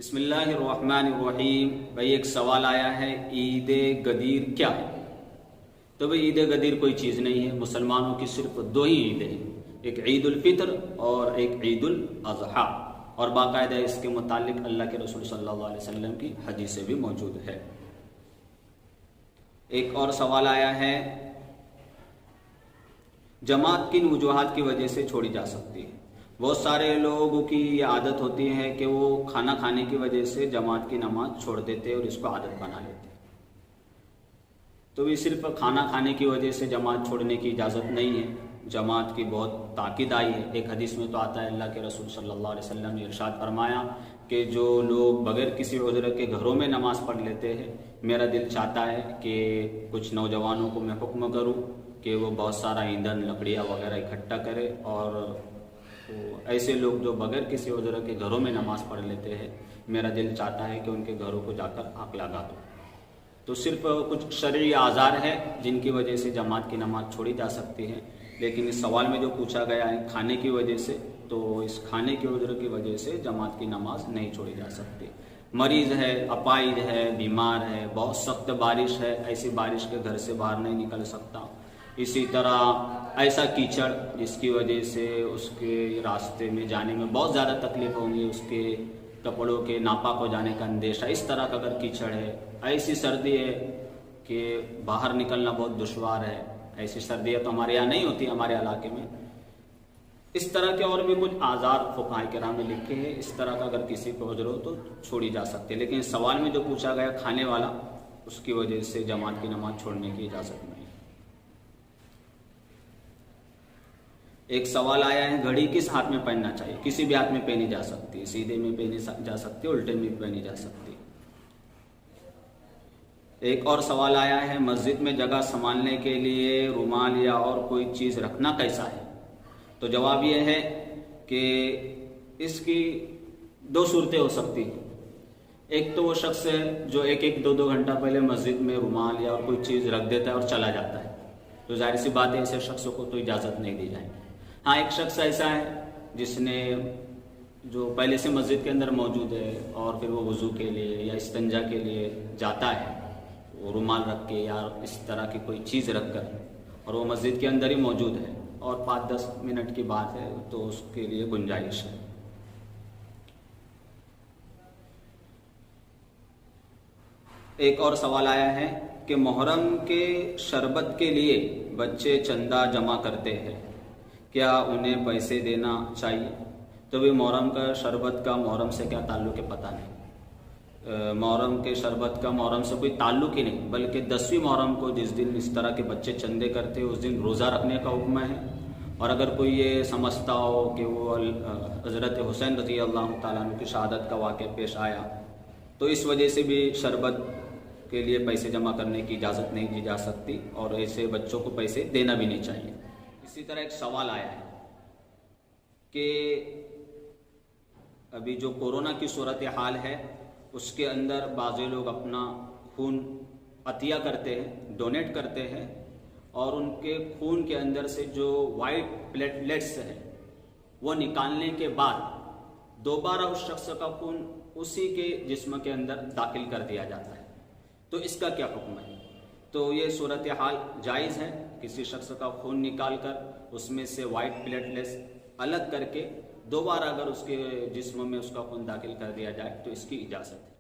بسم اللہ الرحمن الرحیم۔ بھائی ایک سوال آیا ہے، عید غدیر کیا ہے؟ تو بھائی عید غدیر کوئی چیز نہیں ہے، مسلمانوں کی صرف دو ہی عیدیں ہیں، ایک عید الفطر اور ایک عید الاضحیٰ، اور باقاعدہ اس کے متعلق اللہ کے رسول صلی اللہ علیہ وسلم کی حدیثیں بھی موجود ہے۔ ایک اور سوال آیا ہے، جماعت کن وجوہات کی وجہ سے چھوڑی جا سکتی ہے؟ بہت سارے لوگوں کی یہ عادت ہوتی ہے کہ وہ کھانا کھانے کی وجہ سے جماعت کی نماز چھوڑ دیتے اور اس کو عادت بنا لیتے۔ تو یہ صرف کھانا کھانے کی وجہ سے جماعت چھوڑنے کی اجازت نہیں ہے، جماعت کی بہت تاکید آئی ہے۔ ایک حدیث میں تو آتا ہے، اللہ کے رسول صلی اللہ علیہ وسلم نے ارشاد فرمایا کہ جو لوگ بغیر کسی عذر کے گھروں میں نماز پڑھ لیتے ہیں، میرا دل چاہتا ہے کہ کچھ نوجوانوں کو میں حکم کروں کہ وہ بہت سارا ایندھن، لکڑیاں وغیرہ اکٹھا کرے، اور ایسے لوگ جو بغیر کسی عذر کے گھروں میں نماز پڑھ لیتے ہیں، میرا دل چاہتا ہے کہ ان کے گھروں کو جا کر آگ لگا دو۔ تو صرف کچھ شرعی اعذار ہے جن کی وجہ سے جماعت کی نماز چھوڑی جا سکتی ہے، لیکن اس سوال میں جو پوچھا گیا ہے کھانے کی وجہ سے، تو اس کھانے کے عذر کی وجہ سے جماعت کی نماز نہیں چھوڑی جا سکتی۔ مریض ہے، اپائد ہے، بیمار ہے، بہت سخت بارش ہے، ایسی بارش کے گھر سے باہر نہیں نکل سکتا، اسی طرح ایسا کیچڑ جس کی وجہ سے اس کے راستے میں جانے میں بہت زیادہ تکلیف ہوں گی، اس کے کپڑوں کے ناپاک ہو جانے کا اندیشہ، اس طرح کا اگر کیچڑ ہے، ایسی سردی ہے کہ باہر نکلنا بہت دشوار ہے، ایسی سردیاں تو ہمارے یہاں نہیں ہوتی، ہمارے علاقے میں، اس طرح کے اور بھی کچھ اعذار فقہاء کرام نے لکھے ہیں، اس طرح کا اگر کسی کو عذر ہو تو چھوڑی جا سکتی ہے۔ لیکن سوال میں جو پوچھا گیا کھانے والا، اس کی وجہ سے جماعت کی نماز چھوڑنے کی اجازت نہیں۔ ایک سوال آیا ہے، گھڑی کس ہاتھ میں پہننا چاہیے؟ کسی بھی ہاتھ میں پہنی جا سکتی ہے، سیدھے میں پہنی جا سکتی ہے، الٹے میں پہنی جا سکتی ہے۔ ایک اور سوال آیا ہے، مسجد میں جگہ سنبھالنے کے لیے رومال یا اور کوئی چیز رکھنا کیسا ہے؟ تو جواب یہ ہے کہ اس کی دو صورتیں ہو سکتی ہیں۔ ایک تو وہ شخص ہے جو ایک دو گھنٹہ پہلے مسجد میں رومال یا اور کوئی چیز رکھ دیتا ہے اور چلا جاتا ہے، تو ظاہر سی بات ہے ایسے شخصوں کو تو اجازت نہیں دی جائے گی۔ ہاں، ایک شخص ایسا ہے جس نے جو پہلے سے مسجد کے اندر موجود ہے اور پھر وہ وضو کے لیے یا استنجا کے لیے جاتا ہے، وہ رومال رکھ کے یا اس طرح کی کوئی چیز رکھ کر، اور وہ مسجد کے اندر ہی موجود ہے اور 5-10 منٹ کی بات ہے، تو اس کے لیے گنجائش ہے۔ ایک اور سوال آیا ہے کہ محرم کے شربت کے لیے بچے چندہ جمع کرتے ہیں، کیا انہیں پیسے دینا چاہیے؟ تو بھی محرم کا شربت کا محرم سے کیا تعلق ہے پتہ نہیں، محرم کے شربت کا محرم سے کوئی تعلق ہی نہیں، بلکہ 10ویں محرم کو جس دن اس طرح کے بچے چندے کرتے اس دن روزہ رکھنے کا حکم ہے۔ اور اگر کوئی یہ سمجھتا ہو کہ وہ حضرت حسین رضی اللہ تعالیٰ عنہ کی شہادت کا واقعہ پیش آیا، تو اس وجہ سے بھی شربت کے لیے پیسے جمع کرنے کی اجازت نہیں دی جا سکتی، اور ایسے بچوں کو پیسے دینا بھی نہیں چاہیے۔ اسی طرح ایک سوال آیا ہے کہ ابھی جو کورونا کی صورتحال ہے، اس کے اندر بعض لوگ اپنا خون عطیہ کرتے ہیں، ڈونیٹ کرتے ہیں، اور ان کے خون کے اندر سے جو وائٹ پلیٹلیٹس ہیں وہ نکالنے کے بعد دوبارہ اس شخص کا خون اسی کے جسم کے اندر داخل کر دیا جاتا ہے، تو اس کا کیا حکم ہے؟ تو یہ صورتحال جائز ہے، کسی شخص کا خون نکال کر اس میں سے وائٹ پلیٹلیٹس الگ کر کے دوبارہ اگر اس کے جسم میں اس کا خون داخل کر دیا جائے تو اس کی اجازت ہے۔